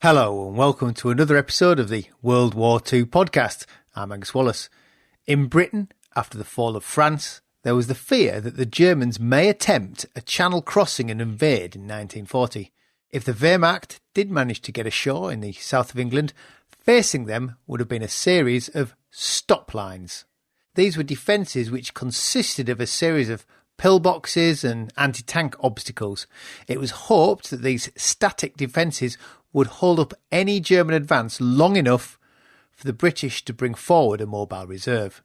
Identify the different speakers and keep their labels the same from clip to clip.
Speaker 1: Hello and welcome to another episode of the World War II podcast. I'm Angus Wallace. In Britain, after the fall of France, there was the fear that the Germans may attempt a channel crossing and invade in 1940. If the Wehrmacht did manage to get ashore in the south of England, facing them would have been a series of stop lines. These were defences which consisted of a series of pillboxes and anti-tank obstacles. It was hoped that these static defences would hold up any German advance long enough for the British to bring forward a mobile reserve.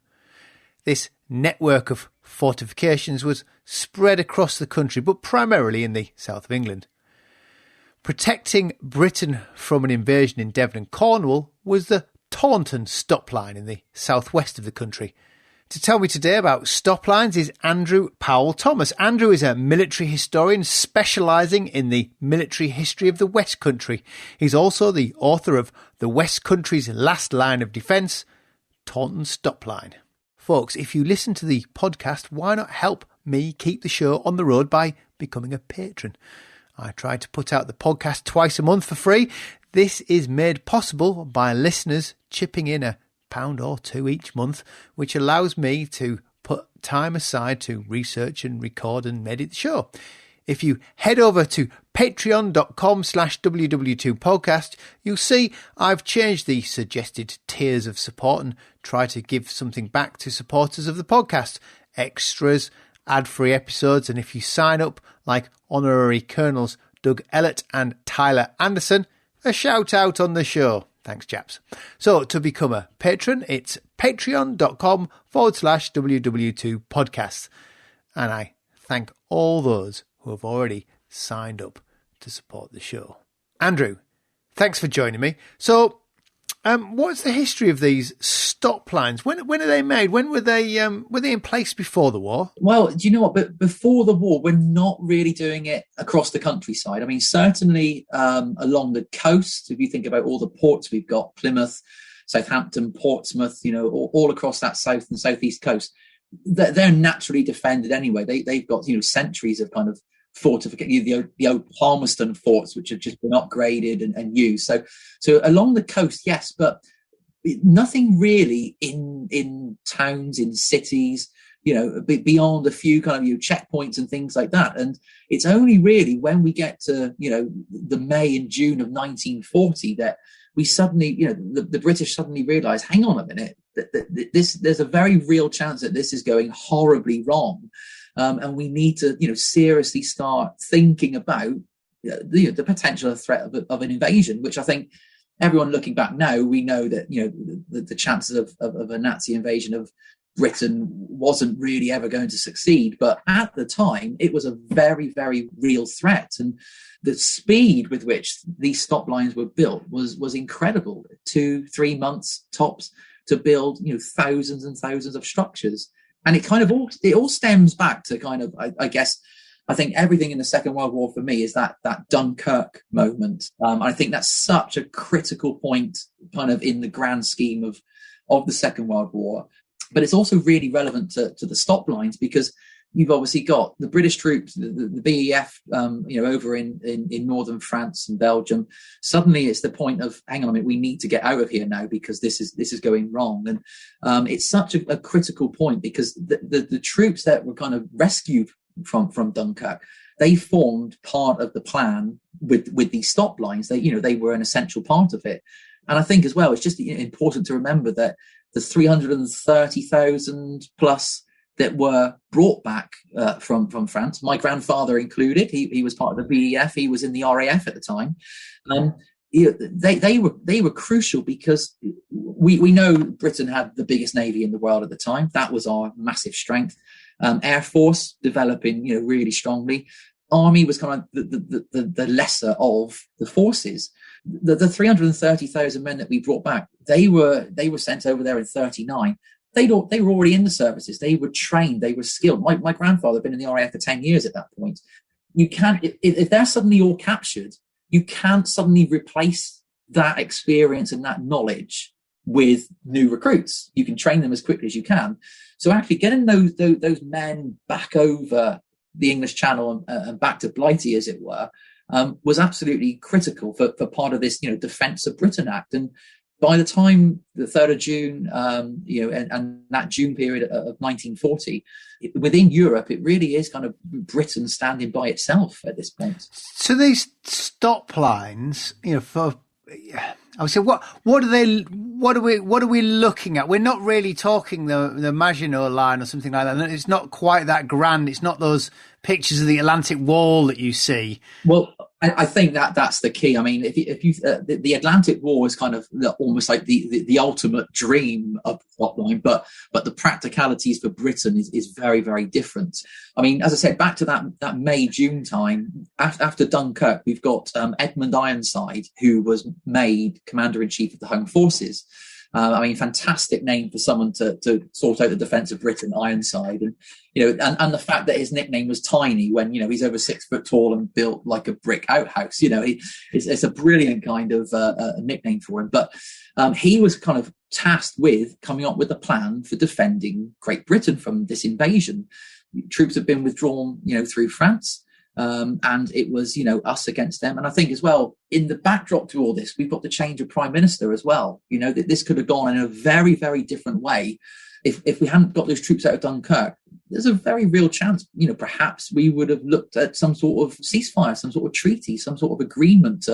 Speaker 1: This network of fortifications was spread across the country, but primarily in the south of England. Protecting Britain from an invasion in Devon and Cornwall was the Taunton Stop Line in the southwest of the country. To tell me today about stop lines is Andrew Powell-Thomas. Andrew is a military historian specialising in the military history of the West Country. He's also the author of The West Country's Last Line of Defence, Taunton Stop Line. Folks, if you listen to the podcast, why not help me keep the show on the road by becoming a patron? I try to put out the podcast twice a month for free. This is made possible by listeners chipping in £1 or £2 each month, which allows me to put time aside to research and record and edit the show. If you head over to patreon.com/WW2 podcast, you'll see I've changed the suggested tiers of support and try to give something back to supporters of the podcast. Extras, ad-free episodes, and if you sign up like honorary colonels Doug Ellett and Tyler Anderson, a shout out on the show. Thanks, chaps. So to become a patron, it's patreon.com/WW2 podcast. And I thank all those who have already signed up to support the show. Andrew, thanks for joining me. So, what's the history of these stop lines? When are they made? When were they in place before the war?
Speaker 2: Well, do you know what? But before the war, we're not really doing it across the countryside. I mean, certainly along the coast, if you think about all the ports we've got, Plymouth, Southampton, Portsmouth, all across that south and southeast coast, they're naturally defended anyway. They've got, centuries of kind of fortification, the old Palmerston forts, which have just been upgraded and used. So along the coast, yes, but nothing really in towns, in cities, beyond a few kind of checkpoints and things like that. And it's only really when we get to the May and June of 1940 that we suddenly, the British suddenly realise, hang on a minute, that there's a very real chance that this is going horribly wrong. And we need to, seriously start thinking about the potential threat of an invasion, which I think everyone looking back now, we know that, the chances of a Nazi invasion of Britain wasn't really ever going to succeed. But at the time, it was a very, very real threat. And the speed with which these stop lines were built was incredible. 2-3 months tops to build, thousands and thousands of structures. And it all stems back to kind of, I guess, I think everything in the Second World War for me is that Dunkirk moment. I think that's such a critical point kind of in the grand scheme of the Second World War. But it's also really relevant to the stop lines because you've obviously got the British troops, the BEF, over in northern France and Belgium. Suddenly it's the point of, hang on a minute, we need to get out of here now because this is going wrong. And it's such a critical point because the troops that were kind of rescued from Dunkirk, they formed part of the plan with these stop lines. They were an essential part of it. And I think as well, it's just important to remember that the 330,000 plus that were brought back from France, my grandfather included. He was part of the BEF. He was in the RAF at the time. They were crucial because we know Britain had the biggest navy in the world at the time. That was our massive strength. Air Force developing, really strongly. Army was kind of the lesser of the forces. The 330,000 men that we brought back, they were sent over there in 1939. They were already in the services. They were trained. They were skilled. My grandfather had been in the RAF for 10 years at that point. You can't, if they're suddenly all captured, you can't suddenly replace that experience and that knowledge with new recruits. You can train them as quickly as you can. So actually getting those men back over the English Channel and back to Blighty, as it were, was absolutely critical for part of this, Defence of Britain Act. And by the time the 3rd of June, and that June period of 1940, within Europe, it really is kind of Britain standing by itself at this point.
Speaker 1: So these stop lines, I would say, what are we looking at? We're not really talking the Maginot Line or something like that. It's not quite that grand. It's not those pictures of the Atlantic Wall that you see.
Speaker 2: Well, I think that's the key. I mean, if you the Atlantic Wall is kind of almost like the ultimate dream of the stop line, but the practicalities for Britain is very, very different. I mean, as I said, back to that May-June time, after Dunkirk, we've got Edmund Ironside, who was made Commander-in-Chief of the Home Forces. Fantastic name for someone to sort out the defence of Britain, Ironside, and the fact that his nickname was Tiny when he's over 6 foot tall and built like a brick outhouse. It's a brilliant kind of nickname for him. But he was kind of tasked with coming up with a plan for defending Great Britain from this invasion. Troops had been withdrawn, through France. And it was, us against them. And I think as well, in the backdrop to all this, we've got the change of prime minister as well. That this could have gone in a very, very different way. If we hadn't got those troops out of Dunkirk, there's a very real chance, perhaps we would have looked at some sort of ceasefire, some sort of treaty, some sort of agreement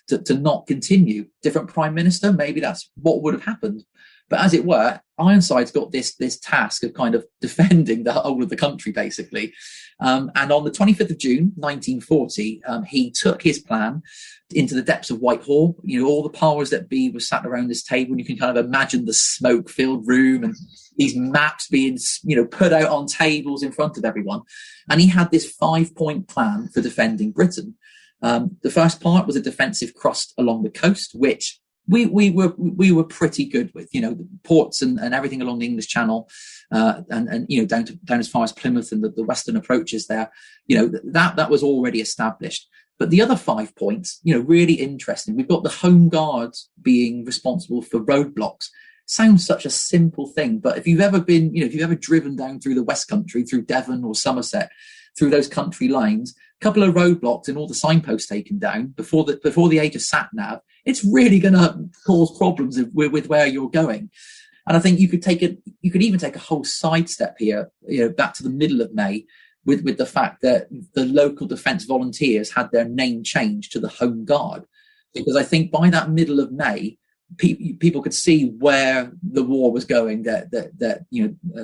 Speaker 2: to not continue. Different prime minister, maybe that's what would have happened. But as it were, Ironside's got this task of kind of defending the whole of the country, basically. And on the 25th of June, 1940, he took his plan into the depths of Whitehall. All the powers that be were sat around this table, and you can kind of imagine the smoke-filled room and these maps being, put out on tables in front of everyone. And he had this 5-point plan for defending Britain. The first part was a defensive crust along the coast, which we were pretty good with, the ports and everything along the English Channel, and down as far as Plymouth and the western approaches there, that was already established. But the other 5 points, really interesting. We've got the Home Guards being responsible for roadblocks. Sounds such a simple thing, but if you've ever driven down through the West Country, through Devon or Somerset, through those country lines, a couple of roadblocks and all the signposts taken down before the age of sat nav, it's really going to cause problems with where you're going. And I think you could even take a whole sidestep here, back to the middle of May, with the fact that the local defence volunteers had their name changed to the Home Guard, because I think by that middle of May, people could see where the war was going. That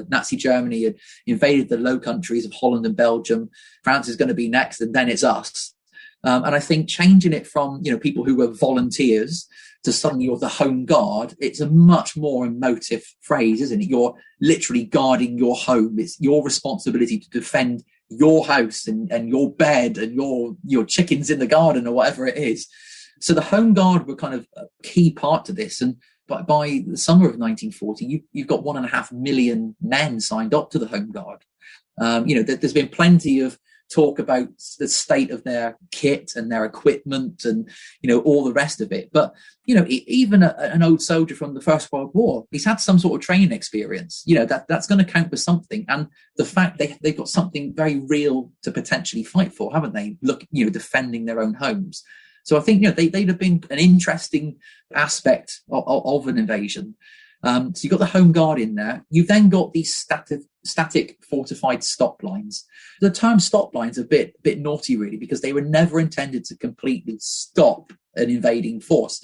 Speaker 2: Nazi Germany had invaded the Low Countries of Holland and Belgium. France is going to be next, and then it's us. And I think changing it from people who were volunteers to suddenly you're the Home Guard, it's a much more emotive phrase, isn't it? You're literally guarding your home. It's your responsibility to defend your house and your bed and your chickens in the garden or whatever it is. So the Home Guard were kind of a key part to this. And by the summer of 1940, you've got 1.5 million men signed up to the Home Guard. There's been plenty of talk about the state of their kit and their equipment and, all the rest of it. But, even an old soldier from the First World War, he's had some sort of training experience, that's going to count for something. And the fact they've got something very real to potentially fight for, haven't they? Look, defending their own homes. So I think, they'd have been an interesting aspect of an invasion. So you've got the Home Guard in there. You've then got these static fortified stop lines. The term stop line's a bit naughty, really, because they were never intended to completely stop an invading force.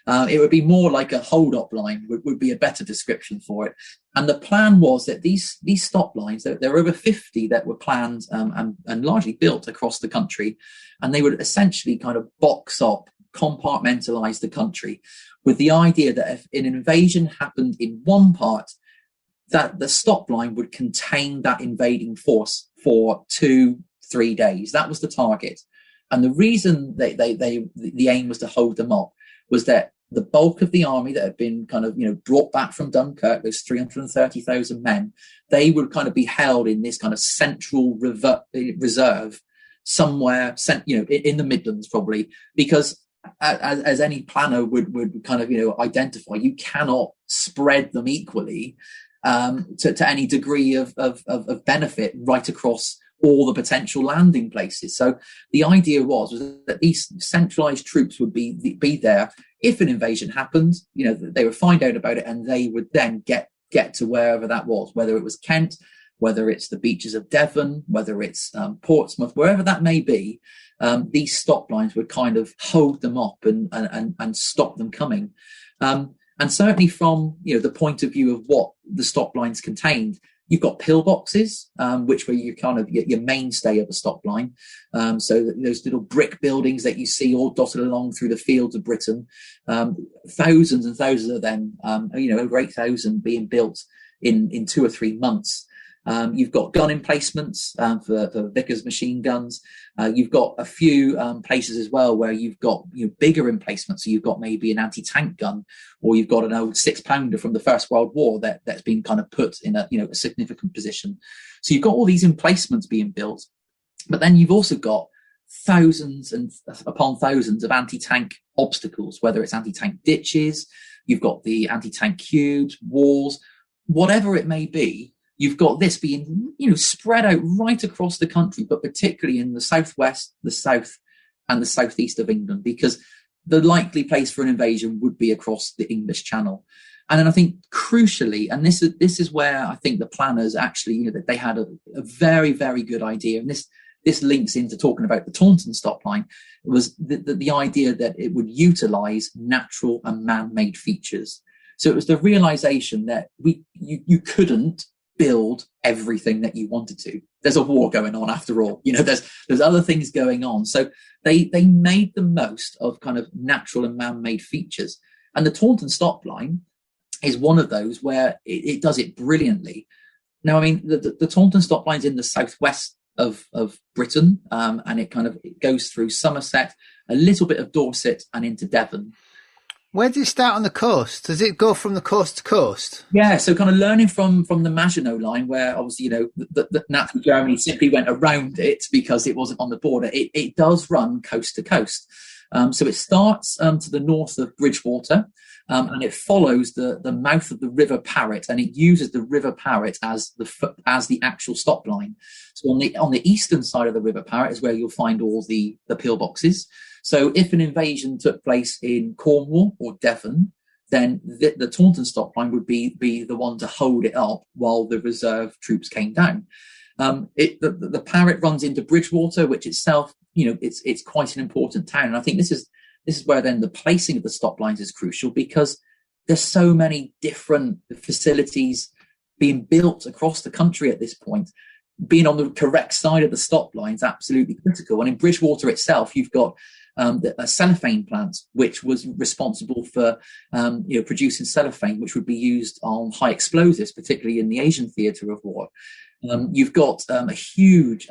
Speaker 2: It would be more like a hold-up line would be a better description for it. And the plan was that these stop lines, there were over 50 that were planned and largely built across the country, and they would essentially kind of box up, compartmentalize the country, with the idea that if an invasion happened in one part, that the stop line would contain that invading force for 2-3 days. That was the target. And the reason the aim was to hold them up was that the bulk of the army that had been kind of, brought back from Dunkirk, those 330,000 men, they would kind of be held in this kind of central reserve somewhere, in the Midlands probably, because as any planner would kind of, identify, you cannot spread them equally to any degree of benefit right across all the potential landing places. So the idea was that these centralized troops would be there if an invasion happened. They would find out about it, and they would then get to wherever that was, whether it was Kent, whether it's the beaches of Devon, whether it's Portsmouth, wherever that may be. These stop lines would kind of hold them up and stop them coming. And certainly from the point of view of what the stop lines contained, you've got pillboxes, which were your mainstay of a stop line. So those little brick buildings that you see all dotted along through the fields of Britain, thousands and thousands of them, over 8,000 being built in 2 or 3 months. You've got gun emplacements for Vickers machine guns. You've got a few places as well where you've got bigger emplacements. So you've got maybe an anti-tank gun, or you've got an old 6-pounder from the First World War that's been kind of put in a significant position. So you've got all these emplacements being built, but then you've also got thousands and upon thousands of anti-tank obstacles, whether it's anti-tank ditches, you've got the anti-tank cubes, walls, whatever it may be. You've got this being, spread out right across the country, but particularly in the southwest, the south, and the southeast of England, because the likely place for an invasion would be across the English Channel. And then I think crucially, and this is where I think the planners actually, that they had a very, very good idea, and this links into talking about the Taunton Stop Line, was the idea that it would utilise natural and man-made features. So it was the realisation that you couldn't build everything that you wanted to. There's a war going on after all. There's other things going on. So they made the most of kind of natural and man-made features. And the Taunton Stop Line is one of those where it does it brilliantly. Now, I mean, the Taunton Stop Line's in the southwest of Britain, and it goes through Somerset, a little bit of Dorset, and into Devon.
Speaker 1: Where does it start on the coast? Does it go from the coast to coast?
Speaker 2: Yeah, so kind of learning from the Maginot Line, where obviously, the Nazi Germany simply went around it because it wasn't on the border. It does run coast to coast. So it starts to the north of Bridgewater, and it follows the mouth of the River Parrett, and it uses the River Parrett as the actual stop line. So on the eastern side of the River Parrett is where you'll find all the pillboxes. So if an invasion took place in Cornwall or Devon, then the Taunton Stop Line would be the one to hold it up while the reserve troops came down. The Parrett runs into Bridgewater, which itself, it's quite an important town. And I think this is where then the placing of the stop lines is crucial, because there's so many different facilities being built across the country at this point. Being on the correct side of the stop line is absolutely critical. And in Bridgewater itself, you've got a cellophane plant, which was responsible for producing cellophane, which would be used on high explosives, particularly in the Asian theatre of war. You've got a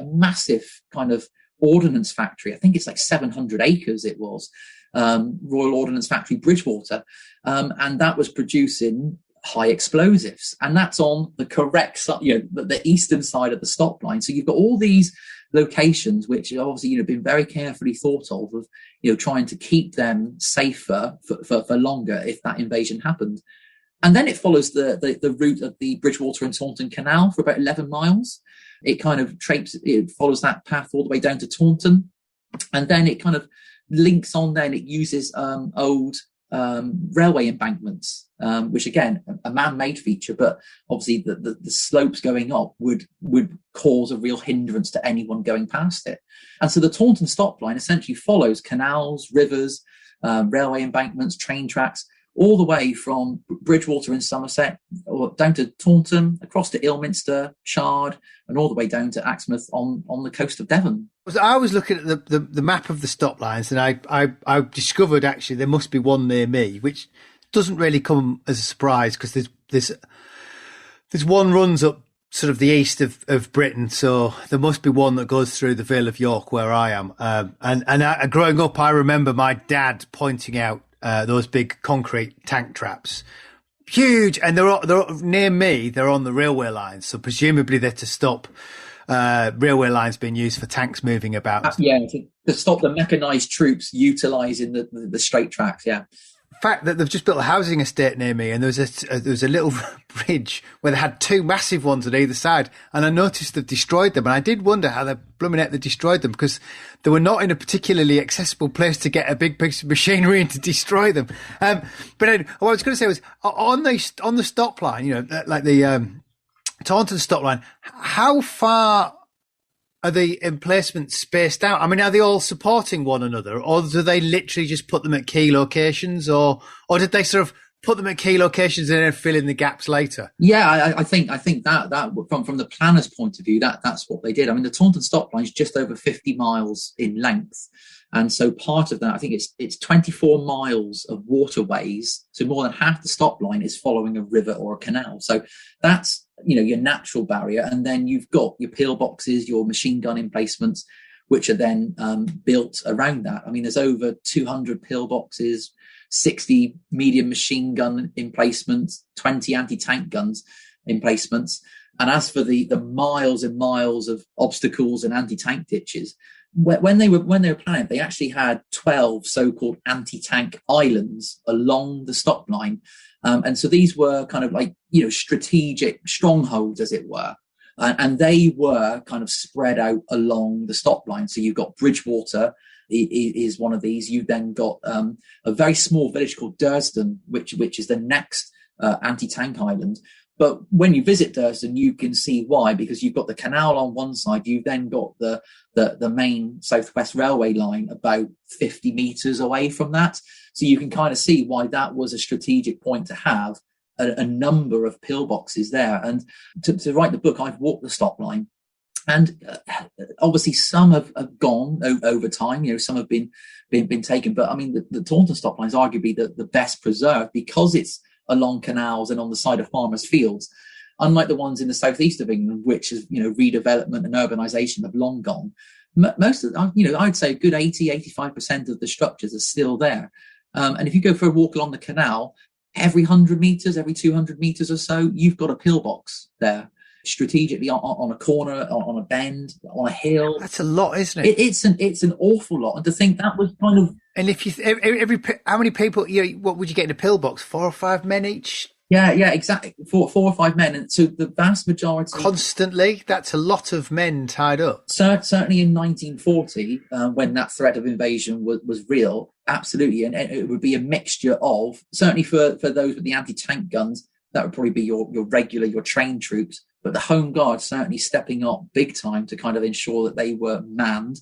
Speaker 2: massive kind of ordnance factory. I think it's like 700 acres it was, Royal Ordnance Factory Bridgewater, and that was producing high explosives, and that's on the correct side, the eastern side of the stop line. So you've got all these locations which have obviously been very carefully thought of trying to keep them safer for longer if that invasion happened. And then it follows the route of the Bridgewater and Taunton Canal for about 11 miles. It kind of it follows that path all the way down to Taunton, and then it kind of links on. Then it uses old railway embankments, which again, a man-made feature, but obviously the slopes going up would cause a real hindrance to anyone going past it. And so the Taunton Stop Line essentially follows canals, rivers, railway embankments, train tracks, all the way from Bridgewater in Somerset or down to Taunton, across to Ilminster, Chard, and all the way down to Axmouth on the coast of Devon.
Speaker 1: I was looking at the map of the stop lines, and I discovered actually there must be one near me, which doesn't really come as a surprise, because there's one runs up sort of the east of Britain, so there must be one that goes through the Vale of York where I am. And growing up, I remember my dad pointing out those big concrete tank traps, huge, and they're near me. They're on the railway lines, so presumably they're to stop railway lines being used for tanks moving about.
Speaker 2: To stop the mechanised troops utilising the straight tracks. Yeah.
Speaker 1: fact that they've just built a housing estate near me, and there was a little bridge where they had two massive ones on either side, and I noticed they've destroyed them, and I did wonder how they destroyed them, because they were not in a particularly accessible place to get a big piece of machinery in to destroy them. But anyway, what I was going to say was on the stop line, like the Taunton Stop Line, how far are the emplacements spaced out? I mean, are they all supporting one another, or do they literally just put them at key locations, or did they sort of put them at key locations and then fill in the gaps later?
Speaker 2: Yeah, I think that from the planner's point of view, that's what they did. I mean, the Taunton Stop Line is just over 50 miles in length. And so part of that, I think it's 24 miles of waterways. So more than half the stop line is following a river or a canal. So that's, your natural barrier. And then you've got your pillboxes, your machine gun emplacements, which are then built around that. I mean, there's over 200 pillboxes, 60 medium machine gun emplacements, 20 anti-tank guns emplacements. And as for the miles and miles of obstacles and anti-tank ditches, when they were planning, they actually had 12 so-called anti-tank islands along the stop line. And so these were kind of like, strategic strongholds, as it were. And they were kind of spread out along the stop line. So you've got Bridgewater is one of these. You've then got a very small village called Durston, which is the next anti-tank island. But when you visit Durston, you can see why, because you've got the canal on one side. You've then got the main Southwest Railway line about 50 metres away from that. So you can kind of see why that was a strategic point to have a number of pillboxes there. And to write the book, I've walked the stop line. And obviously some have gone over time. Some have been taken. But I mean, the Taunton stop line is arguably the best preserved because it's along canals and on the side of farmers' fields, unlike the ones in the southeast of England, which is, redevelopment and urbanisation have long gone. Most of, I'd say a good 85% of the structures are still there. And if you go for a walk along the canal, every 100 metres, every 200 metres or so, you've got a pillbox there, strategically on a corner, on a bend, on a hill.
Speaker 1: That's a lot, isn't it?
Speaker 2: It's an awful lot. And to think that was kind of...
Speaker 1: And if you how many people? What would you get in a pillbox? 4 or 5 men each?
Speaker 2: Yeah, exactly. Four or five men, and so the vast majority
Speaker 1: constantly. That's a lot of men tied up.
Speaker 2: Certainly in 1940, when that threat of invasion was real, absolutely, and it would be a mixture of, certainly for those with the anti-tank guns, that would probably be your regular, your trained troops, but the Home Guard certainly stepping up big time to kind of ensure that they were manned.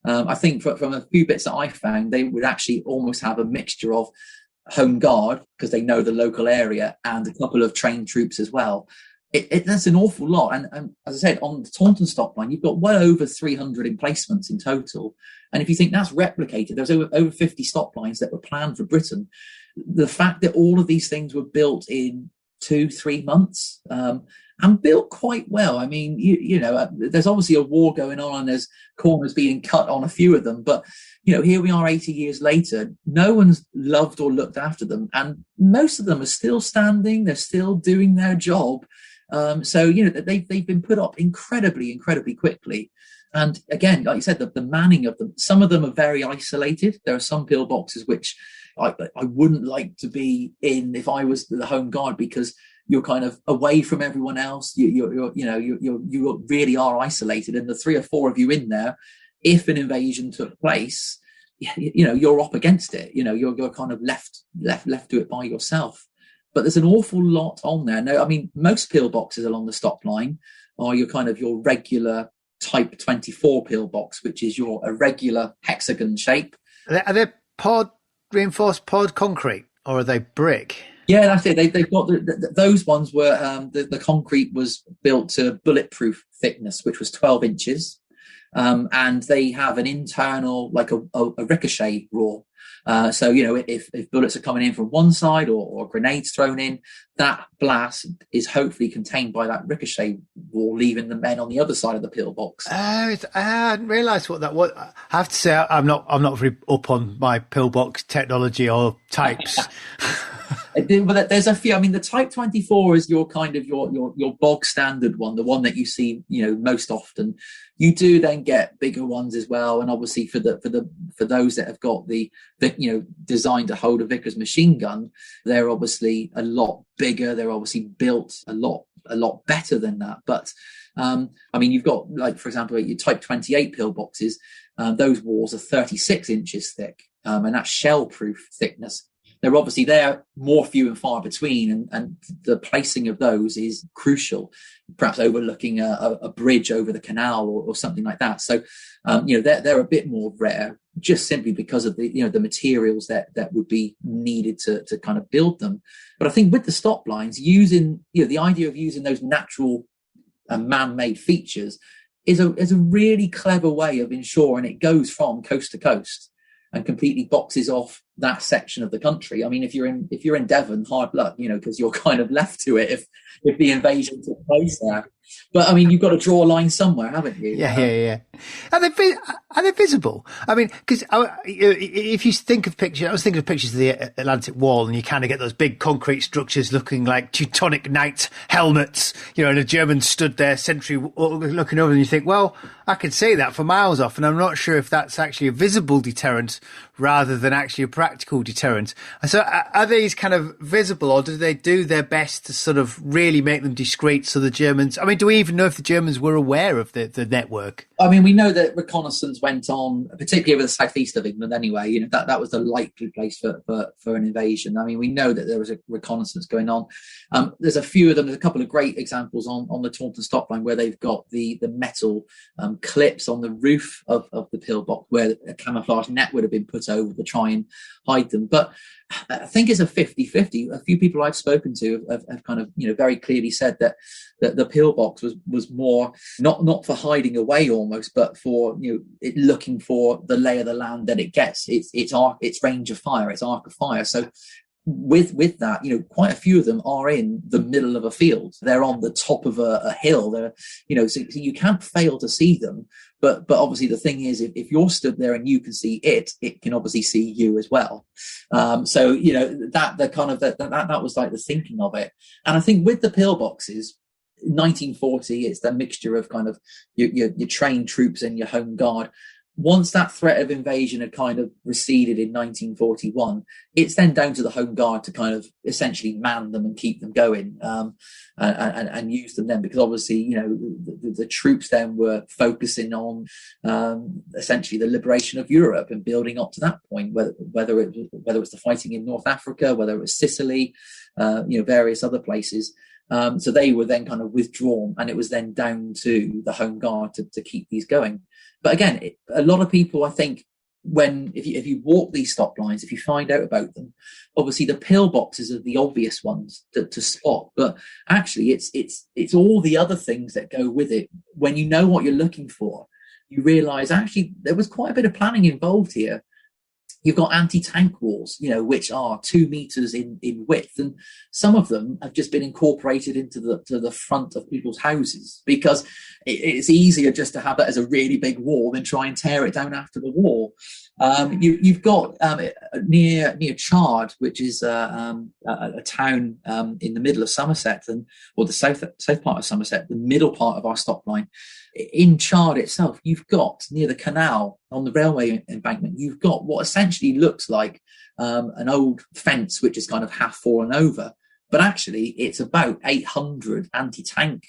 Speaker 2: I think from a few bits that I found, they would actually almost have a mixture of Home Guard, because they know the local area, and a couple of trained troops as well. That's an awful lot. And as I said, on the Taunton stop line, you've got well over 300 emplacements in total. And if you think that's replicated, there's over 50 stop lines that were planned for Britain. The fact that all of these things were built in 2-3 months, and built quite well. I mean, there's obviously a war going on and there's corners being cut on a few of them. But, here we are 80 years later. No one's loved or looked after them. And most of them are still standing. They're still doing their job. So, they've been put up incredibly, incredibly quickly. And again, like you said, the manning of them, some of them are very isolated. There are some pillboxes which I wouldn't like to be in if I was the Home Guard, because you're kind of away from everyone else. You really are isolated. And the 3 or 4 of you in there, if an invasion took place, you're up against it. You're kind of left to it by yourself. But there's an awful lot on there. No, I mean, most pillboxes along the stop line are your regular Type 24 pillbox, which is your irregular hexagon shape.
Speaker 1: Are they reinforced poured concrete, or are they brick?
Speaker 2: Yeah, that's it. They've got those ones were the concrete was built to bulletproof thickness, which was 12 inches, and they have an internal, like a ricochet roar. So if bullets are coming in from one side or grenades thrown in, that blast is hopefully contained by that ricochet wall, leaving the men on the other side of the pillbox.
Speaker 1: I hadn't realised what that was. I have to say, I'm not very up on my pillbox technology or types.
Speaker 2: But there's a few. I mean, the Type 24 is your kind of your bog standard one, the one that you see, most often. You do then get bigger ones as well, and obviously for those that have got the designed to hold a Vickers machine gun, they're obviously a lot bigger. They're obviously built a lot better than that. But I mean, you've got, like, for example, your Type 28 pillboxes. Those walls are 36 inches thick, and that's shell-proof thickness. They're more few and far between, and the placing of those is crucial, perhaps overlooking a bridge over the canal or something like that. So, they're a bit more rare, just simply because of the materials that would be needed to kind of build them. But I think with the stop lines, using, the idea of using those natural and man-made features is a really clever way of ensuring it goes from coast to coast and completely boxes off that section of the country. I mean, if you're in Devon, hard luck, because you're kind of left to it if the invasion took place there. But I mean, you've got to draw a line somewhere, haven't you?
Speaker 1: Yeah. Are they visible? I mean, because if you think of pictures, I was thinking of pictures of the Atlantic Wall, and you kind of get those big concrete structures looking like Teutonic knight helmets, and a German stood there, sentry looking over, and you think, well, I can see that for miles off, and I'm not sure if that's actually a visible deterrent rather than actually a practical deterrent. And so are these kind of visible, or do they do their best to sort of really make them discreet so the Germans... I mean, do we even know if the Germans were aware of the network?
Speaker 2: I mean, we know that reconnaissance went on, particularly over the southeast of England anyway. That was the likely place for an invasion. I mean, we know that there was a reconnaissance going on. There's a few of them. There's a couple of great examples on the Taunton Stop Line where they've got the metal clips on the roof of the pillbox, where a camouflage net would have been put over to try and hide them. But I think it's a 50-50. A few people I've spoken to have kind of, very clearly said that the pillbox was more not for hiding away almost, but for, it looking for the lay of the land that it gets, its range of fire, its arc of fire. So with that, quite a few of them are in the middle of a field. They're on the top of a hill. They're, so you can't fail to see them. But obviously the thing is, if you're stood there and you can see it can obviously see you as well. So that was like the thinking of it. And I think with the pillboxes, 1940, it's the mixture of kind of your trained troops and your home guard. Once that threat of invasion had kind of receded in 1941, it's then down to the home guard to kind of essentially man them and keep them going, and use them then, because obviously, the troops then were focusing on essentially the liberation of Europe and building up to that point, whether it was the fighting in North Africa, whether it was Sicily, various other places. So they were then kind of withdrawn, and it was then down to the home guard to keep these going. But again, a lot of people, I think, if you walk these stop lines, if you find out about them, obviously the pillboxes are the obvious ones to spot. But actually, it's all the other things that go with it. When you know what you're looking for, you realise actually there was quite a bit of planning involved here. You've got anti-tank walls, which are 2 meters in width, and some of them have just been incorporated into the front of people's houses, because it's easier just to have that as a really big wall than try and tear it down after the war. You've got near Chard, which is a town in the middle of Somerset, or the south part of Somerset, the middle part of our stop line. In Chard itself, you've got, near the canal on the railway embankment, you've got what essentially looks like an old fence which is kind of half fallen over, but actually it's about 800 anti-tank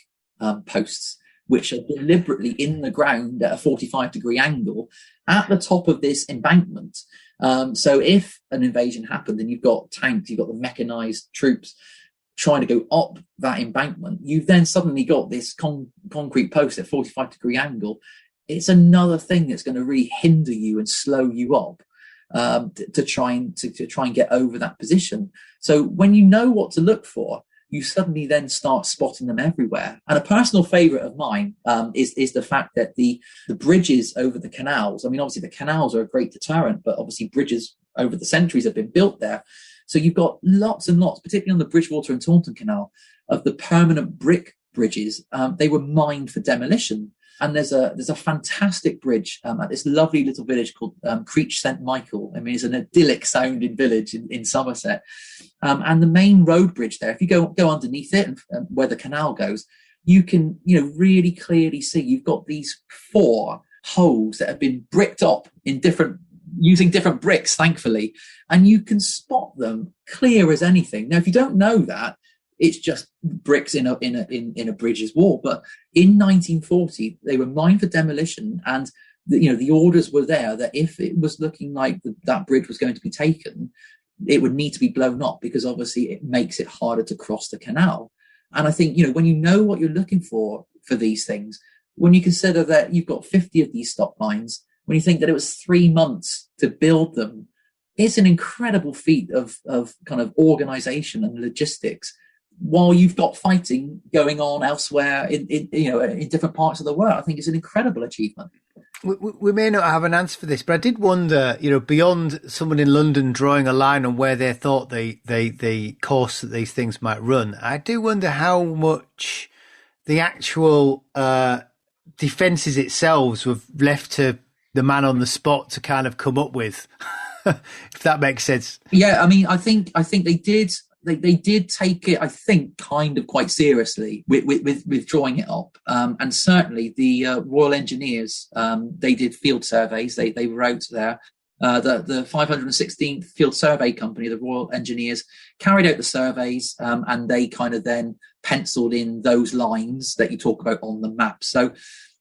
Speaker 2: posts, which are deliberately in the ground at a 45-degree angle at the top of this embankment. So if an invasion happened and you've got tanks, you've got the mechanized troops trying to go up that embankment, you've then suddenly got this concrete post at 45-degree angle. It's another thing that's going to really hinder you and slow you up to try and get over that position. So when you know what to look for, you suddenly then start spotting them everywhere. And a personal favourite of mine is the fact that the bridges over the canals, I mean, obviously the canals are a great deterrent, but obviously bridges over the centuries have been built there. So you've got lots and lots, particularly on the Bridgewater and Taunton Canal, of the permanent brick bridges. They were mined for demolition. And there's a fantastic bridge at this lovely little village called Creech St Michael. I mean, it's an idyllic sounding village in Somerset. And the main road bridge there, if you go underneath it and where the canal goes, you can, really clearly see you've got these 4 holes that have been bricked up using different bricks, thankfully, and you can spot them clear as anything. Now, if you don't know that, it's just bricks in a bridge's wall. But in 1940, they were mined for demolition, and the orders were there that if it was looking like that bridge was going to be taken, it would need to be blown up, because obviously it makes it harder to cross the canal. And I think, when you know what you're looking for these things, when you consider that you've got 50 of these stop lines, when you think that it was 3 months to build them, it's an incredible feat of kind of organization and logistics, while you've got fighting going on elsewhere in different parts of the world. I think it's an incredible achievement.
Speaker 1: We may not have an answer for this, but I did wonder, beyond someone in London drawing a line on where they thought the course that these things might run, I do wonder how much the actual defences itself were left to the man on the spot to kind of come up with, if that makes sense.
Speaker 2: Yeah, I mean, I think they did. They did take it, I think, kind of quite seriously with drawing it up. And certainly the Royal Engineers, they did field surveys. They wrote there. The 516th Field Survey Company, the Royal Engineers, carried out the surveys, and they kind of then penciled in those lines that you talk about on the map. So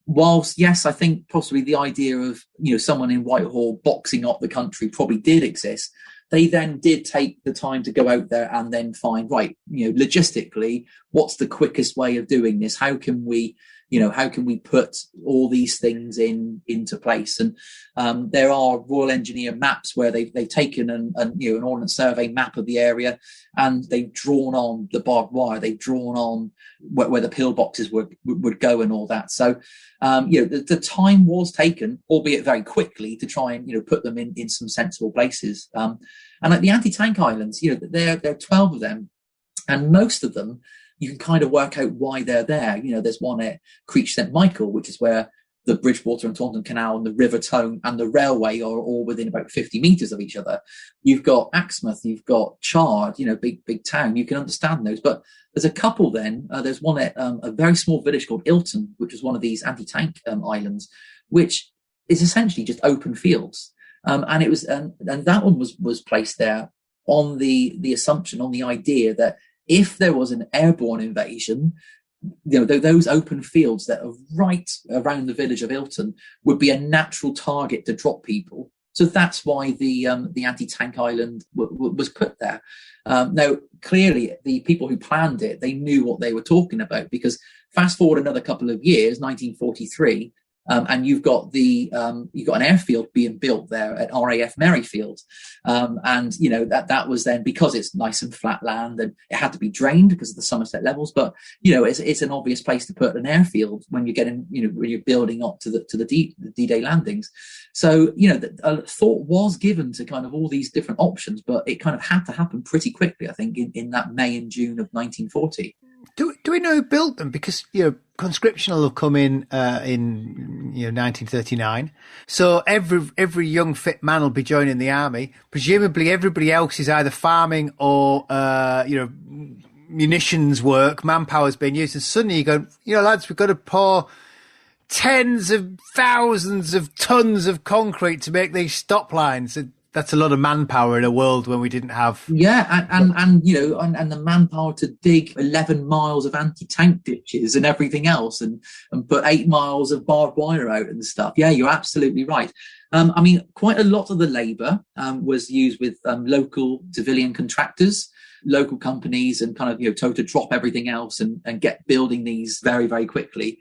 Speaker 2: whilst, yes, I think possibly the idea of, someone in Whitehall boxing up the country probably did exist, they then did take the time to go out there and then find, right, logistically, what's the quickest way of doing this? How can we put all these things into place? And there are Royal Engineer maps where they've taken an ordnance survey map of the area, and they've drawn on the barbed wire, they've drawn on where the pillboxes would go and all that. So the time was taken, albeit very quickly, to try and put them in some sensible places. And at the anti-tank islands, there are 12 of them, and most of them you can kind of work out why they're there. There's one at Creech St Michael, which is where the Bridgewater and Taunton Canal and the River Tone and the railway are all within about 50 metres of each other. You've got Axmouth, you've got Chard, big town. You can understand those. But there's a couple then. There's one at a very small village called Ilton, which is one of these anti-tank islands, which is essentially just open fields. And it was, and that one was placed there on the assumption, on the idea that if there was an airborne invasion, those open fields that are right around the village of Ilton would be a natural target to drop people. So that's why the anti-tank island was put there. Now, clearly, the people who planned it, they knew what they were talking about, because fast forward another couple of years, 1943, and you've got an airfield being built there at RAF Merrifield, and that was then, because it's nice and flat land and it had to be drained because of the Somerset levels. But it's an obvious place to put an airfield when you're getting when you're building up to the D-Day landings. So a thought was given to kind of all these different options, but it kind of had to happen pretty quickly, I think, in that May and June of 1940.
Speaker 1: Do we know who built them? Because conscription will have come in 1939. So every young fit man will be joining the army. Presumably everybody else is either farming or munitions work. Manpower's being used, and suddenly you go, lads, we've got to pour tens of thousands of tons of concrete to make these stop lines. That's a lot of manpower in a world when we didn't have.
Speaker 2: Yeah, and the manpower to dig 11 miles of anti-tank ditches and everything else, and put 8 miles of barbed wire out and stuff. Yeah, you're absolutely right. I mean, quite a lot of the labour was used with local civilian contractors, local companies, and kind of told to drop everything else and get building these very, very quickly.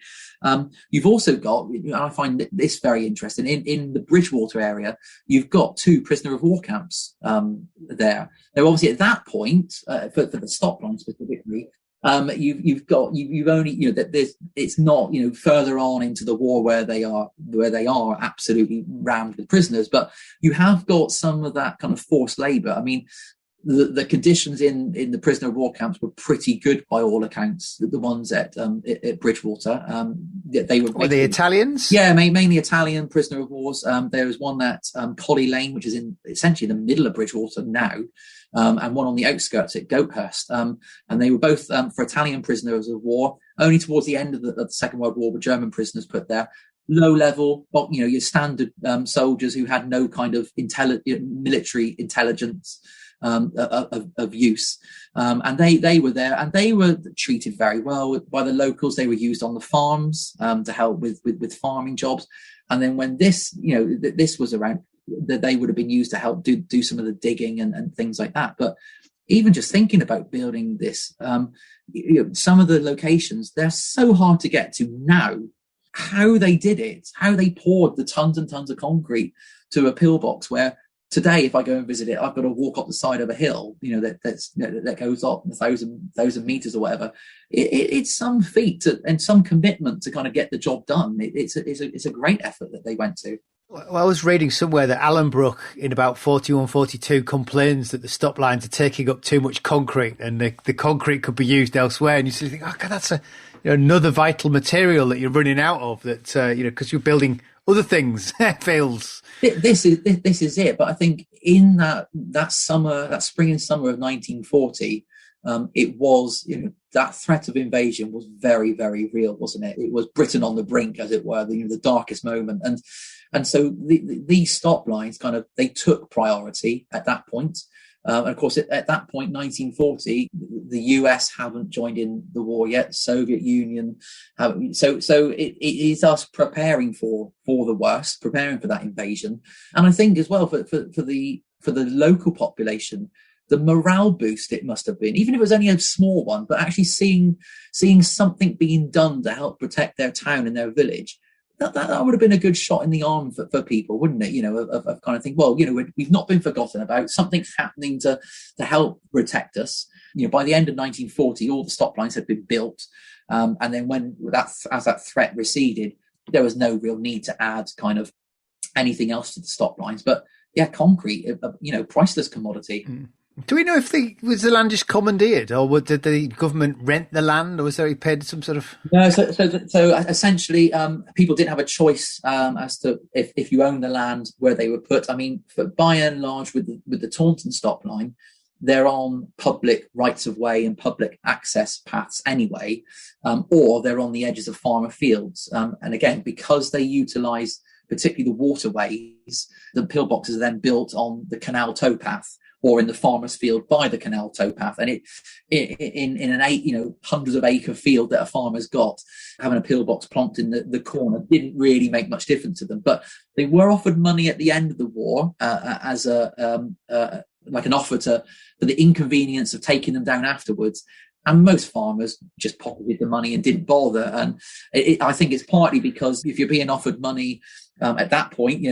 Speaker 2: You've also got, I find this very interesting, in the Bridgewater area, you've got 2 prisoner of war camps there. Now, obviously, at that point, for the stop line specifically, you've only that it's not further on into the war where they are absolutely rammed with prisoners, but you have got some of that kind of forced labour. I mean, the conditions in the prisoner of war camps were pretty good by all accounts. The ones at Bridgewater,
Speaker 1: were the Italians?
Speaker 2: Yeah, mainly Italian prisoner of wars. There was one at Colley Lane, which is in essentially the middle of Bridgewater now, and one on the outskirts at Goathurst. And they were both for Italian prisoners of war. Only towards the end of the Second World War were German prisoners put there. Low level, your standard soldiers who had no kind of military intelligence of use, and they were there, and they were treated very well by the locals. They were used on the farms to help with farming jobs, and then when this was around, that they would have been used to help do some of the digging and things like that. But even just thinking about building this, some of the locations, they're so hard to get to now. How they did it, how they poured the tons and tons of concrete to a pillbox, where today, if I go and visit it, I've got to walk up the side of a hill, that goes up 1,000 meters or whatever. It's some feat and some commitment to kind of get the job done. It's a great effort that they went to.
Speaker 1: Well, I was reading somewhere that Allenbrook in about 41, 42 complains that the stop lines are taking up too much concrete, and the concrete could be used elsewhere. And you sort of think, oh God, that's another vital material that you're running out of, that because you're building other things, fields.
Speaker 2: This is it. But I think in that spring and summer of 1940, it was, that threat of invasion was very, very real, wasn't it? It was Britain on the brink, as it were, the darkest moment. And so these stop lines they took priority at that point. And of course, at that point, 1940, the US haven't joined in the war yet. Soviet Union haven't. So it is us preparing for the worst, preparing for that invasion. And I think as well for the local population, the morale boost it must have been, even if it was only a small one, but actually seeing something being done to help protect their town and their village. That would have been a good shot in the arm for people, wouldn't it? Of kind of think, well, we've not been forgotten about. Something's happening to help protect us. By the end of 1940, all the stop lines had been built, and then as that threat receded, there was no real need to add kind of anything else to the stop lines. But yeah, concrete, priceless commodity.
Speaker 1: Mm. Do we know if was the land just commandeered, or did the government rent the land, or was there paid some sort of?
Speaker 2: No, so essentially, people didn't have a choice as to if you own the land where they were put. I mean, by and large, with the Taunton Stop Line, they're on public rights of way and public access paths anyway, or they're on the edges of farmer fields. And again, because they utilise particularly the waterways, the pillboxes are then built on the canal towpath, or in the farmer's field by the canal towpath. And in an hundreds of acre field that a farmer's got, having a pillbox plonked in the corner didn't really make much difference to them. But they were offered money at the end of the war as an offer for the inconvenience of taking them down afterwards. And most farmers just pocketed the money and didn't bother. And I think it's partly because if you're being offered money at that point,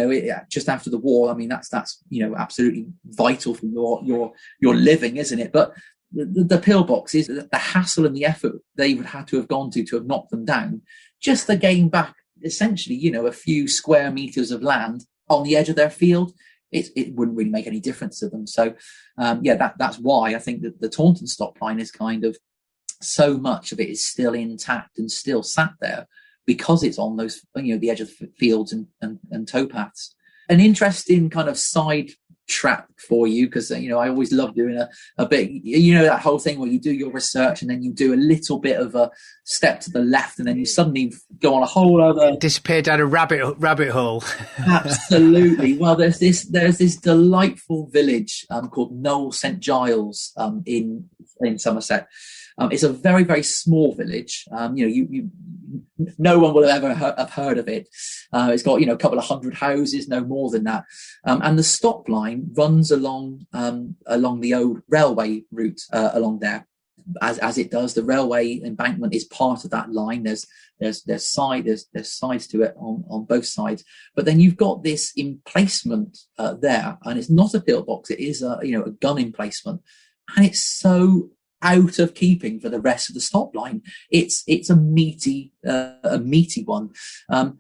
Speaker 2: just after the war, I mean, that's absolutely vital for your living, isn't it? But the pillboxes, the hassle and the effort they would have to have gone to have knocked them down, just to gain back essentially, a few square meters of land on the edge of their field, it wouldn't really make any difference to them. So, that's why I think that the Taunton Stop Line is kind of, so much of it is still intact and still sat there because it's on those, the edge of fields and towpaths. An interesting kind of side track for you, because I always love doing a bit, that whole thing where you do your research and then you do a little bit of a step to the left and then you suddenly go on a whole other,
Speaker 1: disappear down a rabbit hole.
Speaker 2: Absolutely. Well, there's this delightful village called Knoll St Giles in Somerset. It's a very, very small village. No one will ever have heard of it. It's got, a couple of hundred houses, no more than that. And the stop line runs along the old railway route along there. As it does, the railway embankment is part of that line. There's sides to it on both sides. But then you've got this emplacement there, and it's not a pillbox. It is a gun emplacement, and it's so out of keeping for the rest of the stop line. It's a meaty one,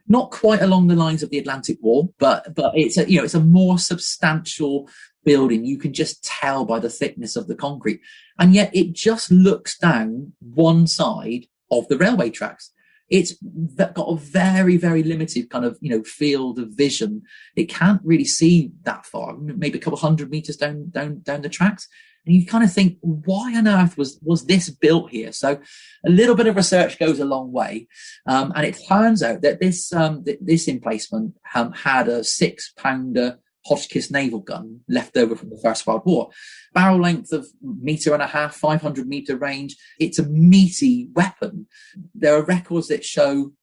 Speaker 2: not quite along the lines of the Atlantic Wall, but it's a more substantial building. You can just tell by the thickness of the concrete, and yet it just looks down one side of the railway tracks. It's got a very, very limited kind of, field of vision. It can't really see that far, maybe a couple 100 meters down the tracks. And you kind of think, why on earth was this built here? So a little bit of research goes a long way. And it turns out that this emplacement had a 6-pounder Hotchkiss naval gun left over from the First World War. Barrel length of 1.5 meters, 500 meter range. It's a meaty weapon. There are records that show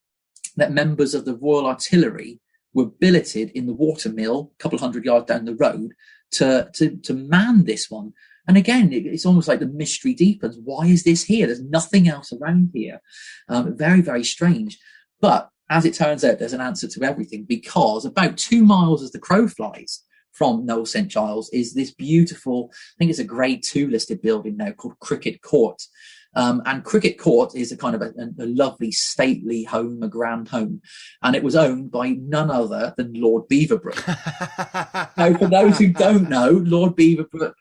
Speaker 2: that members of the Royal Artillery were billeted in the watermill a couple 100 yards down the road to man this one. And again, it's almost like the mystery deepens. Why is this here? There's nothing else around here. Very, very strange. But as it turns out, there's an answer to everything, because about 2 miles as the crow flies from Noel St. Giles is this beautiful, I think it's a grade 2 listed building now, called Cricket Court. And Cricket Court is a kind of a lovely, stately home, a grand home. And it was owned by none other than Lord Beaverbrook. Now, for those who don't know, Lord Beaverbrook,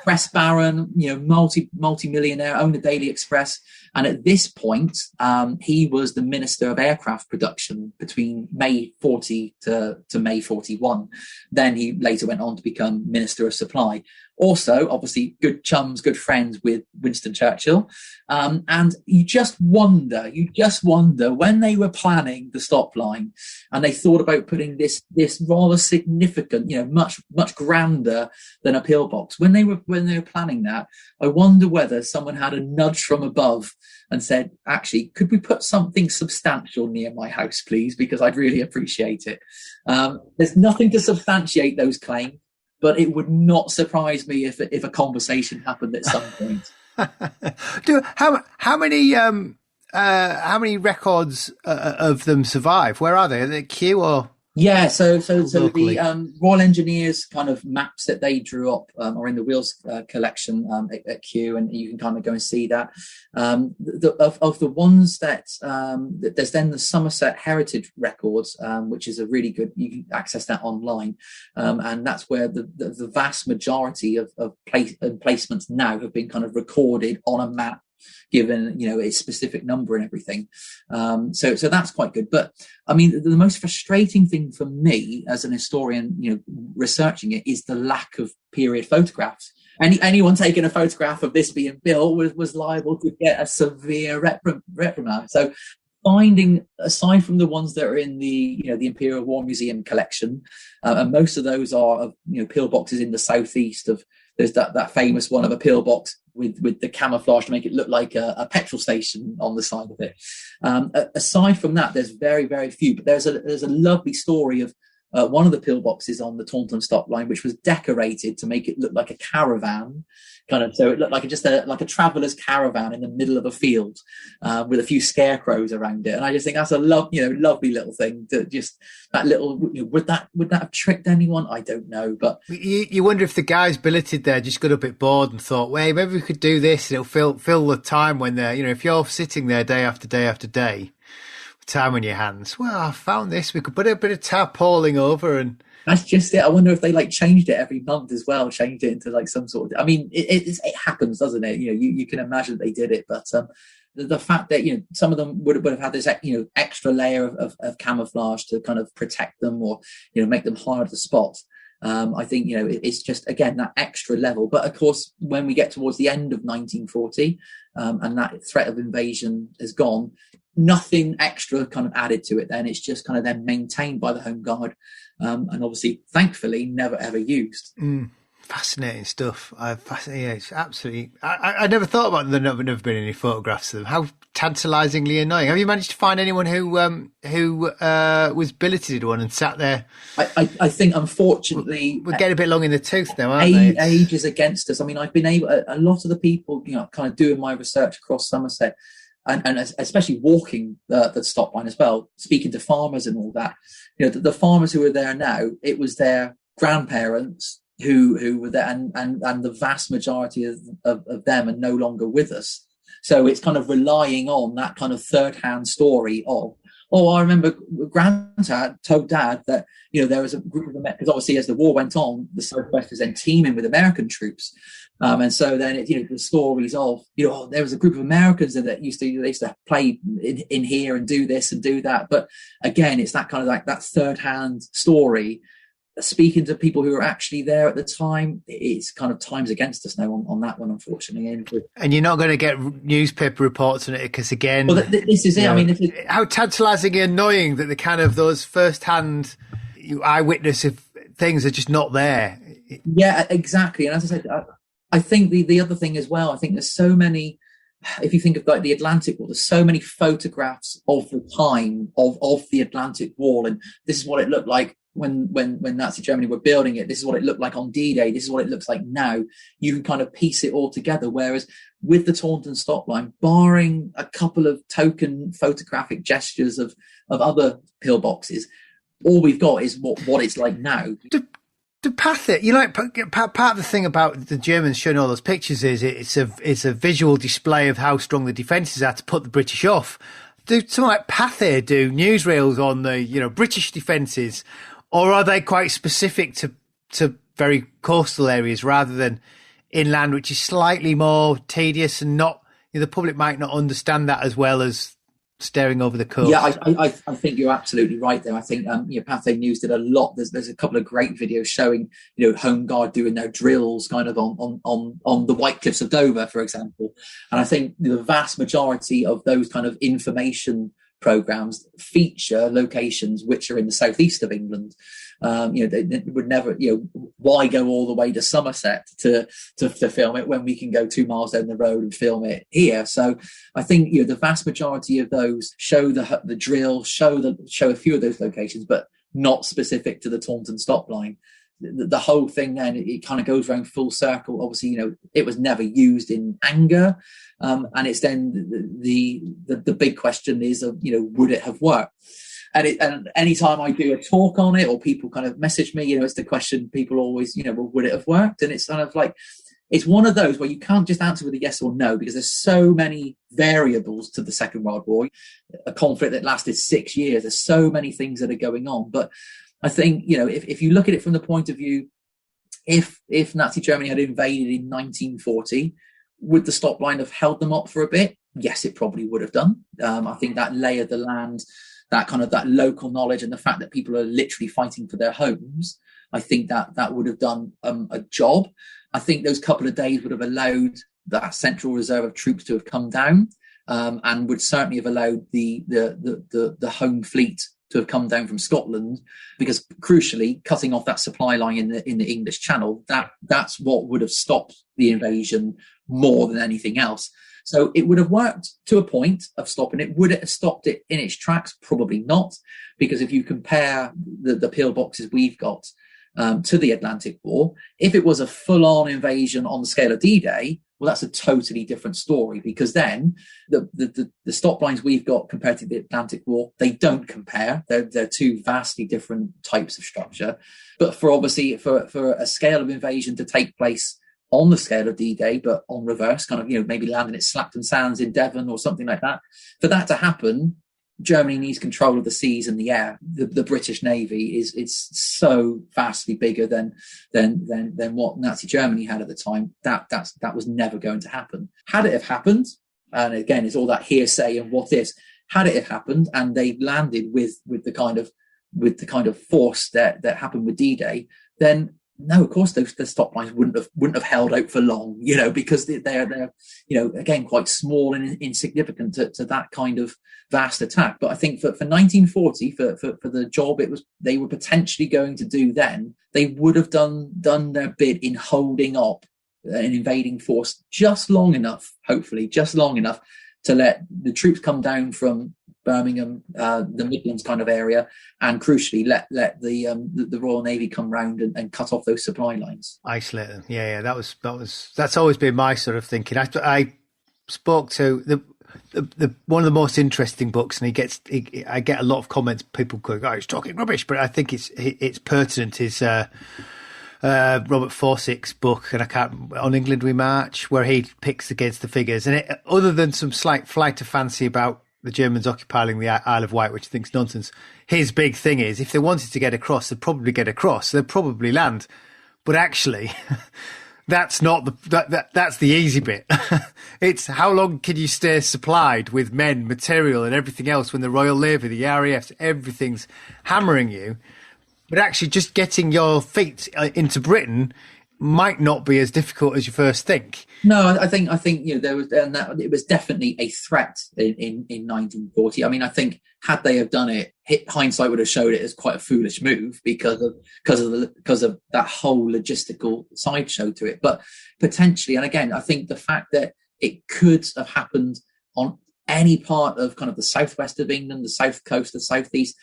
Speaker 2: press baron, multi-millionaire, owned the Daily Express. And at this point, he was the Minister of Aircraft Production between May 40 to May 41. Then he later went on to become Minister of Supply. Also, obviously, good chums, good friends with Winston Churchill. And you just wonder when they were planning the stop line and they thought about putting this rather significant, much grander than a pillbox. When they were planning that, I wonder whether someone had a nudge from above and said, actually, could we put something substantial near my house, please? Because I'd really appreciate it. There's nothing to substantiate those claims, but it would not surprise me if a conversation happened at some point.
Speaker 1: How many records of them survive? Where are they? Are they at Kew or?
Speaker 2: Yeah, so the Royal Engineers kind of maps that they drew up are in the Wheels collection at Kew, and you can kind of go and see that. Of the ones that there's then the Somerset Heritage Records, which is a really good. You can access that online, and that's where the vast majority of placements now have been kind of recorded on a map, given a specific number and everything. So that's quite good. But I mean, the most frustrating thing for me as an historian, researching it, is the lack of period photographs. Anyone taking a photograph of this being built was liable to get a severe reprimand. So finding, aside from the ones that are in the Imperial War Museum collection, and most of those are of pillboxes in the southeast of. There's that famous one of a pillbox with the camouflage to make it look like a petrol station on the side of it. Aside from that, there's very, very few. But there's a lovely story of one of the pillboxes on the Taunton Stop Line, which was decorated to make it look like a caravan, so it looked like a traveller's caravan in the middle of a field with a few scarecrows around it. And I just think that's a lovely little thing. That little, would that have tricked anyone? I don't know, but
Speaker 1: you wonder if the guys billeted there just got a bit bored and thought, well, maybe we could do this. It'll fill the time when they're, if you're sitting there day after day after day. Time on your hands. Well, I found this. We could put a bit of tarpaulin over, and
Speaker 2: that's just it. I wonder if they changed it every month as well. Changed it into some sort of. I mean, it happens, doesn't it? You can imagine they did it, but the fact that some of them would have had this extra layer of camouflage to kind of protect them or make them hard to spot. I think it's just again that extra level. But of course, when we get towards the end of 1940 and that threat of invasion has gone, nothing extra kind of added to it. Then it's just kind of then maintained by the Home Guard, and obviously, thankfully, never ever used.
Speaker 1: Fascinating stuff. It's absolutely. I never thought about there never been any photographs of them. How tantalisingly annoying. Have you managed to find anyone who was billeted one and sat there?
Speaker 2: I think unfortunately
Speaker 1: we're getting a bit long in the tooth now, aren't they?
Speaker 2: Age is against us. I mean, I've been able. A lot of the people, kind of doing my research across Somerset, and especially walking the stop line as well, speaking to farmers and all that. The farmers who are there now, it was their grandparents who were there, and the vast majority of them are no longer with us. So it's kind of relying on that kind of third-hand story of, oh, I remember Granddad told Dad that, there was a group of Americans, because obviously as the war went on, the Southwest was then teaming with American troops. And so then, the stories of, there was a group of Americans that used to play in here and do this and do that. But again, it's that kind of like that third-hand story. Speaking to people who were actually there at the time, it's kind of times against us now on that one, unfortunately.
Speaker 1: And you're not going to get newspaper reports on it because, again,
Speaker 2: well, this is it. I mean,
Speaker 1: how tantalising and annoying that the kind of those first-hand eyewitness of things are just not there.
Speaker 2: Yeah, exactly. And as I said, I think the other thing as well, I think there's so many. If you think of like the Atlantic Wall, there's so many photographs of the time of the Atlantic Wall, and this is what it looked like when Nazi Germany were building it. This is what it looked like on D-Day. This is what it looks like now. You can kind of piece it all together. Whereas with the Taunton Stop Line, barring a couple of token photographic gestures of other pillboxes, all we've got is what it's like now.
Speaker 1: To path it, part of the thing about the Germans showing all those pictures is it's a visual display of how strong the defences are to put the British off. Do something like Pathé do newsreels on the British defences, or are they quite specific to very coastal areas rather than inland, which is slightly more tedious and not the public might not understand that as well as staring over the coast?
Speaker 2: Yeah, I think you're absolutely right there. I think Pathé News did a lot. There's a couple of great videos showing Home Guard doing their drills kind of on the White Cliffs of Dover, for example. And I think the vast majority of those kind of information programs feature locations which are in the southeast of England. They would never, why go all the way to Somerset to film it when we can go 2 miles down the road and film it here? So I think the vast majority of those show the drill, show a few of those locations, but not specific to the Taunton Stop Line. The whole thing then it kind of goes around full circle. Obviously, it was never used in anger, and it's then the big question is would it have worked? And anytime I do a talk on it or people kind of message me, it's the question people always, well, would it have worked? And it's kind of like, it's one of those where you can't just answer with a yes or no, because there's so many variables to the Second World War, a conflict that lasted 6 years. There's so many things that are going on. But I think, if you look at it from the point of view, if Nazi Germany had invaded in 1940, would the stop line have held them up for a bit? Yes, it probably would have done. I think that lay of the land, that kind of that local knowledge and the fact that people are literally fighting for their homes, I think that would have done a job. I think those couple of days would have allowed that central reserve of troops to have come down, and would certainly have allowed the home fleet to have come down from Scotland, because crucially cutting off that supply line in the English Channel, that's what would have stopped the invasion more than anything else. So it would have worked to a point of stopping it. Would it have stopped it in its tracks? Probably not, because if you compare the pillboxes we've got to the Atlantic War, if it was a full-on invasion on the scale of D-Day, well, that's a totally different story, because then the stop lines we've got compared to the Atlantic War, they don't compare. They're two vastly different types of structure. But for a scale of invasion to take place on the scale of D-Day, but on reverse, kind of, maybe landing at Slapton Sands in Devon or something like that. For that to happen, Germany needs control of the seas and the air. The British Navy is so vastly bigger than what Nazi Germany had at the time. That was never going to happen. Had it have happened, and again, it's all that hearsay and what ifs. Had it have happened, and they landed with the kind of force that happened with D-Day, then no, of course the stop lines wouldn't have held out for long, because they're again quite small and insignificant to that kind of vast attack. But I think for 1940, for the job they were potentially going to do then, they would have done their bit in holding up an invading force just long enough, hopefully just long enough, to let the troops come down from Birmingham, the Midlands kind of area, and crucially let the Royal Navy come round and cut off those supply lines.
Speaker 1: Isolate them. Yeah. That's always been my sort of thinking. I spoke to the one of the most interesting books, and I get a lot of comments. People go, "Oh, he's talking rubbish," but I think it's pertinent. Is Robert Forsyth's book, and I can't, On England We March, where he picks against the figures. And other than some slight flight of fancy about the Germans occupying the Isle of Wight, which I think is nonsense, his big thing is if they wanted to get across, they'd probably get across. They'd probably land. But actually, that's not that's the easy bit. It's how long can you stay supplied with men, material and everything else when the Royal Navy, the RAF, everything's hammering you. But actually just getting your feet into Britain might not be as difficult as you first think.
Speaker 2: No, I think there was, and that it was definitely a threat in 1940. I mean, I think had they have done it, hindsight would have showed it as quite a foolish move because of that whole logistical sideshow to it. But potentially, and again, I think the fact that it could have happened on any part of kind of the southwest of England, the south coast, the southeast,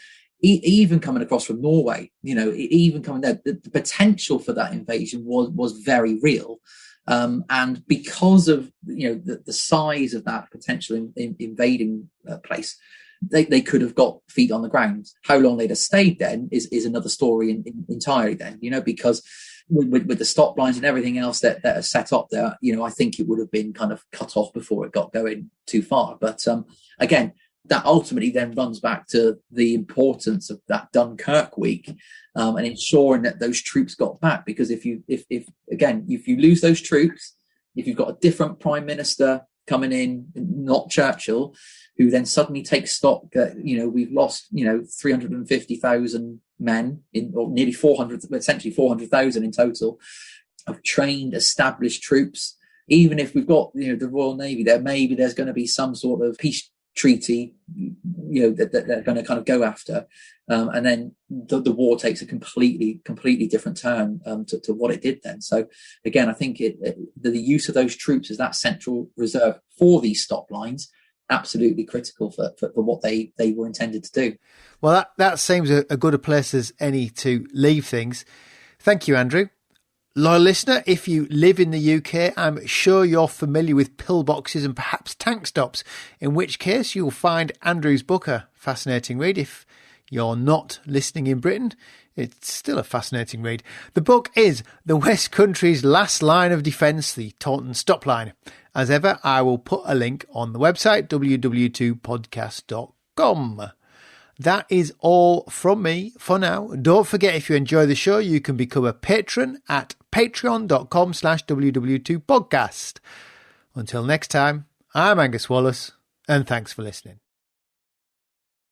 Speaker 2: even coming across from Norway, even coming there, the potential for that invasion was very real. And because of the size of that potential invading place, they could have got feet on the ground. How long they'd have stayed then is another story entirely. Then because with the stop lines and everything else that are set up there, I think it would have been kind of cut off before it got going too far. But again, that ultimately then runs back to the importance of that Dunkirk week and ensuring that those troops got back. Because if you lose those troops, if you've got a different prime minister coming in, not Churchill, who then suddenly takes stock that we've lost 350,000 men or nearly 400, essentially 400,000 in total of trained, established troops. Even if we've got the Royal Navy there, maybe there's going to be some sort of peace treaty that they're going to kind of go after, and then the war takes a completely different turn to what it did then. So again, I think the use of those troops as that central reserve for these stop lines, absolutely critical for what they were intended to do.
Speaker 1: Well, that seems a good a place as any to leave things. Thank you, Andrew. Loyal listener, if you live in the UK, I'm sure you're familiar with pillboxes and perhaps tank stops, in which case you'll find Andrew's book a fascinating read. If you're not listening in Britain, it's still a fascinating read. The book is The West Country's Last Line of Defence, the Taunton Stop Line. As ever, I will put a link on the website, www.podcast.com. That is all from me for now. Don't forget, if you enjoy the show, you can become a patron at patreon.com/WW2podcast. Until next time, I'm Angus Wallace, and thanks for listening.